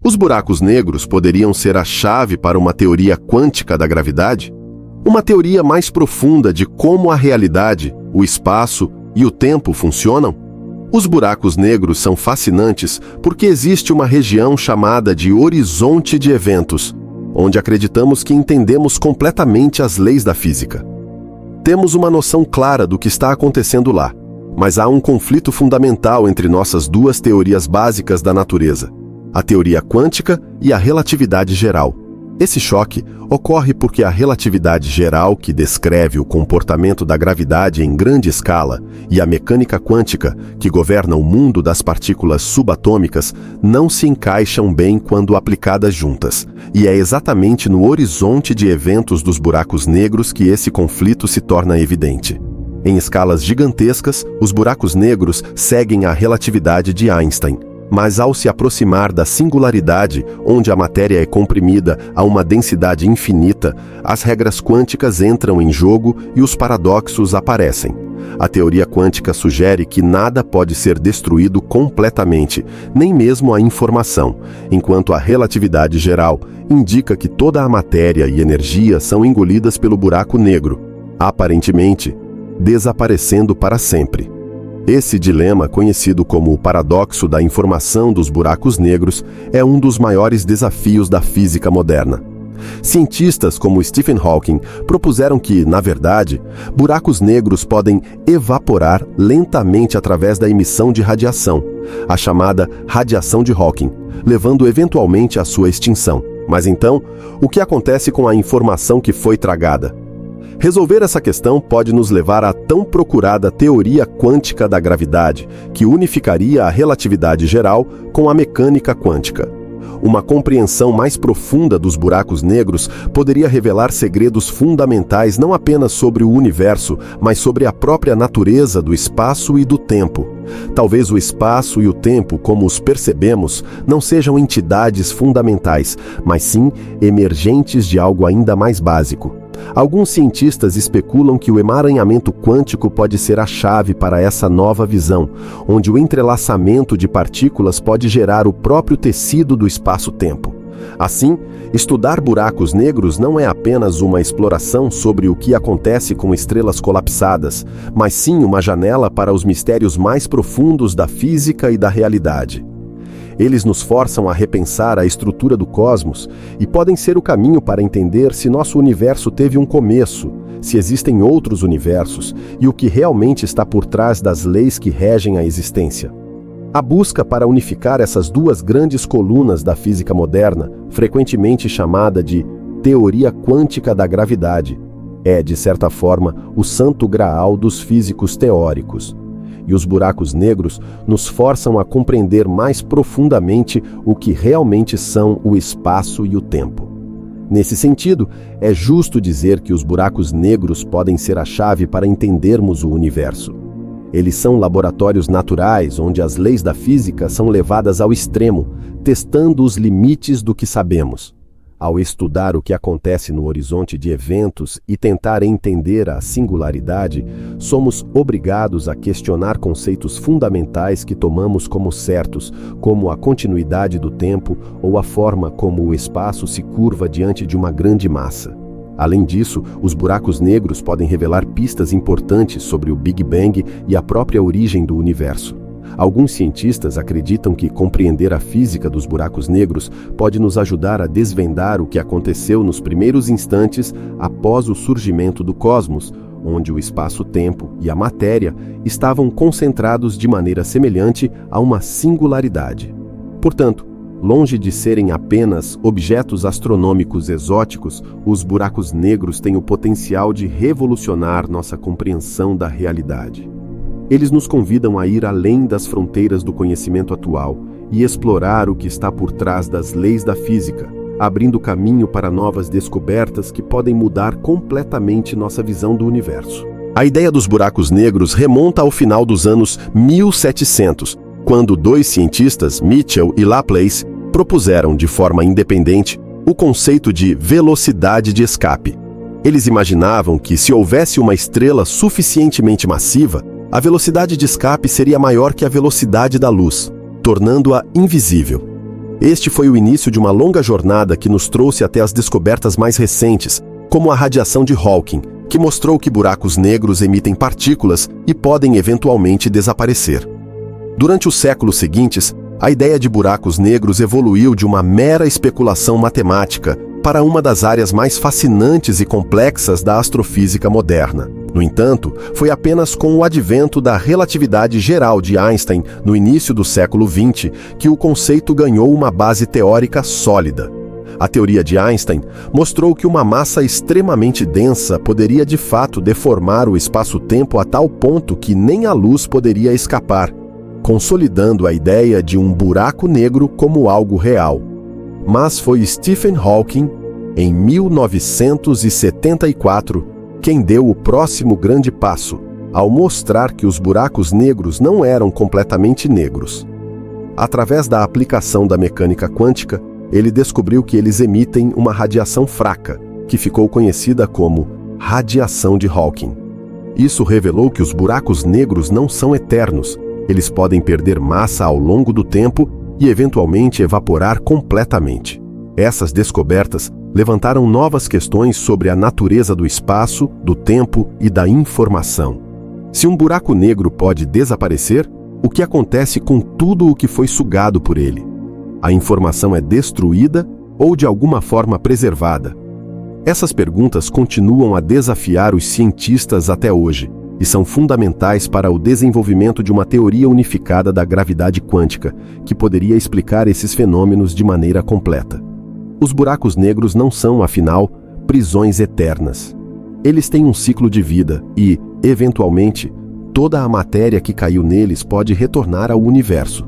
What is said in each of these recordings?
Os buracos negros poderiam ser a chave para uma teoria quântica da gravidade? Uma teoria mais profunda de como a realidade, o espaço e o tempo funcionam? Os buracos negros são fascinantes porque existe uma região chamada de horizonte de eventos, onde acreditamos que entendemos completamente as leis da física. Temos uma noção clara do que está acontecendo lá, mas há um conflito fundamental entre nossas duas teorias básicas da natureza, a teoria quântica e a relatividade geral. Esse choque ocorre porque a relatividade geral, que descreve o comportamento da gravidade em grande escala, e a mecânica quântica, que governa o mundo das partículas subatômicas, não se encaixam bem quando aplicadas juntas. E é exatamente no horizonte de eventos dos buracos negros que esse conflito se torna evidente. Em escalas gigantescas, os buracos negros seguem a relatividade de Einstein. Mas ao se aproximar da singularidade, onde a matéria é comprimida a uma densidade infinita, as regras quânticas entram em jogo e os paradoxos aparecem. A teoria quântica sugere que nada pode ser destruído completamente, nem mesmo a informação, enquanto a relatividade geral indica que toda a matéria e energia são engolidas pelo buraco negro, aparentemente desaparecendo para sempre. Esse dilema, conhecido como o paradoxo da informação dos buracos negros, é um dos maiores desafios da física moderna. Cientistas como Stephen Hawking propuseram que, na verdade, buracos negros podem evaporar lentamente através da emissão de radiação, a chamada radiação de Hawking, levando eventualmente à sua extinção. Mas então, o que acontece com a informação que foi tragada? Resolver essa questão pode nos levar à tão procurada teoria quântica da gravidade, que unificaria a relatividade geral com a mecânica quântica. Uma compreensão mais profunda dos buracos negros poderia revelar segredos fundamentais não apenas sobre o universo, mas sobre a própria natureza do espaço e do tempo. Talvez o espaço e o tempo, como os percebemos, não sejam entidades fundamentais, mas sim emergentes de algo ainda mais básico. Alguns cientistas especulam que o emaranhamento quântico pode ser a chave para essa nova visão, onde o entrelaçamento de partículas pode gerar o próprio tecido do espaço-tempo. Assim, estudar buracos negros não é apenas uma exploração sobre o que acontece com estrelas colapsadas, mas sim uma janela para os mistérios mais profundos da física e da realidade. Eles nos forçam a repensar a estrutura do cosmos e podem ser o caminho para entender se nosso universo teve um começo, se existem outros universos e o que realmente está por trás das leis que regem a existência. A busca para unificar essas duas grandes colunas da física moderna, frequentemente chamada de teoria quântica da gravidade, é, de certa forma, o santo graal dos físicos teóricos. E os buracos negros nos forçam a compreender mais profundamente o que realmente são o espaço e o tempo. Nesse sentido, é justo dizer que os buracos negros podem ser a chave para entendermos o universo. Eles são laboratórios naturais onde as leis da física são levadas ao extremo, testando os limites do que sabemos. Ao estudar o que acontece no horizonte de eventos e tentar entender a singularidade, somos obrigados a questionar conceitos fundamentais que tomamos como certos, como a continuidade do tempo ou a forma como o espaço se curva diante de uma grande massa. Além disso, os buracos negros podem revelar pistas importantes sobre o Big Bang e a própria origem do universo. Alguns cientistas acreditam que compreender a física dos buracos negros pode nos ajudar a desvendar o que aconteceu nos primeiros instantes após o surgimento do cosmos, onde o espaço-tempo e a matéria estavam concentrados de maneira semelhante a uma singularidade. Portanto, longe de serem apenas objetos astronômicos exóticos, os buracos negros têm o potencial de revolucionar nossa compreensão da realidade. Eles nos convidam a ir além das fronteiras do conhecimento atual e explorar o que está por trás das leis da física, abrindo caminho para novas descobertas que podem mudar completamente nossa visão do universo. A ideia dos buracos negros remonta ao final dos anos 1700, quando dois cientistas, Mitchell e Laplace, propuseram de forma independente o conceito de velocidade de escape. Eles imaginavam que, se houvesse uma estrela suficientemente massiva, a velocidade de escape seria maior que a velocidade da luz, tornando-a invisível. Este foi o início de uma longa jornada que nos trouxe até as descobertas mais recentes, como a radiação de Hawking, que mostrou que buracos negros emitem partículas e podem eventualmente desaparecer. Durante os séculos seguintes, a ideia de buracos negros evoluiu de uma mera especulação matemática para uma das áreas mais fascinantes e complexas da astrofísica moderna. No entanto, foi apenas com o advento da relatividade geral de Einstein no início do século XX que o conceito ganhou uma base teórica sólida. A teoria de Einstein mostrou que uma massa extremamente densa poderia de fato deformar o espaço-tempo a tal ponto que nem a luz poderia escapar, consolidando a ideia de um buraco negro como algo real. Mas foi Stephen Hawking, em 1974, quem deu o próximo grande passo, ao mostrar que os buracos negros não eram completamente negros. Através da aplicação da mecânica quântica, ele descobriu que eles emitem uma radiação fraca, que ficou conhecida como radiação de Hawking. Isso revelou que os buracos negros não são eternos, eles podem perder massa ao longo do tempo e eventualmente evaporar completamente. Essas descobertas levantaram novas questões sobre a natureza do espaço, do tempo e da informação. Se um buraco negro pode desaparecer, o que acontece com tudo o que foi sugado por ele? A informação é destruída ou de alguma forma preservada? Essas perguntas continuam a desafiar os cientistas até hoje e são fundamentais para o desenvolvimento de uma teoria unificada da gravidade quântica, que poderia explicar esses fenômenos de maneira completa. Os buracos negros não são, afinal, prisões eternas. Eles têm um ciclo de vida e, eventualmente, toda a matéria que caiu neles pode retornar ao universo.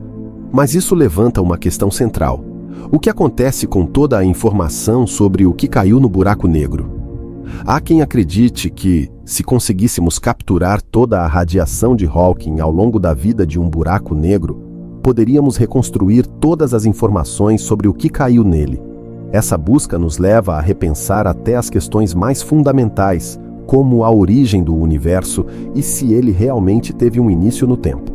Mas isso levanta uma questão central. O que acontece com toda a informação sobre o que caiu no buraco negro? Há quem acredite que, se conseguíssemos capturar toda a radiação de Hawking ao longo da vida de um buraco negro, poderíamos reconstruir todas as informações sobre o que caiu nele. Essa busca nos leva a repensar até as questões mais fundamentais, como a origem do universo e se ele realmente teve um início no tempo.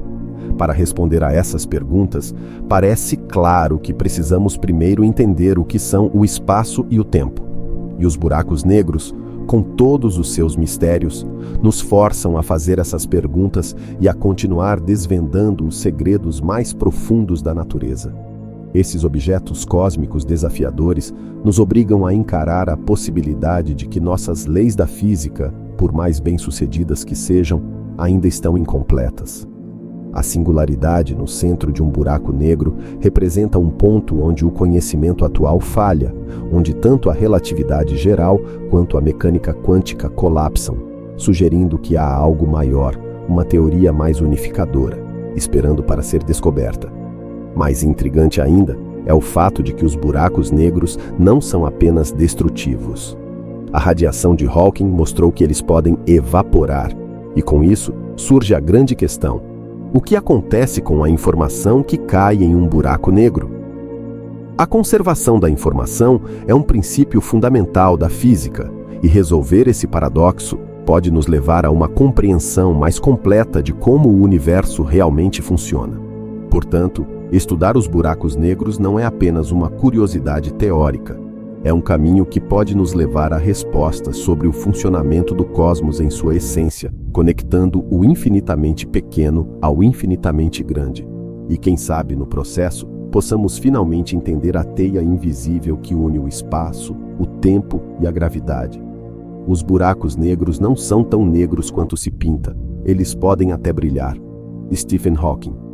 Para responder a essas perguntas, parece claro que precisamos primeiro entender o que são o espaço e o tempo. E os buracos negros, com todos os seus mistérios, nos forçam a fazer essas perguntas e a continuar desvendando os segredos mais profundos da natureza. Esses objetos cósmicos desafiadores nos obrigam a encarar a possibilidade de que nossas leis da física, por mais bem-sucedidas que sejam, ainda estão incompletas. A singularidade no centro de um buraco negro representa um ponto onde o conhecimento atual falha, onde tanto a relatividade geral quanto a mecânica quântica colapsam, sugerindo que há algo maior, uma teoria mais unificadora, esperando para ser descoberta. Mais intrigante ainda é o fato de que os buracos negros não são apenas destrutivos. A radiação de Hawking mostrou que eles podem evaporar, e com isso surge a grande questão: o que acontece com a informação que cai em um buraco negro? A conservação da informação é um princípio fundamental da física, e resolver esse paradoxo pode nos levar a uma compreensão mais completa de como o universo realmente funciona. Portanto, estudar os buracos negros não é apenas uma curiosidade teórica. É um caminho que pode nos levar a respostas sobre o funcionamento do cosmos em sua essência, conectando o infinitamente pequeno ao infinitamente grande. E quem sabe, no processo, possamos finalmente entender a teia invisível que une o espaço, o tempo e a gravidade. Os buracos negros não são tão negros quanto se pinta. Eles podem até brilhar. Stephen Hawking.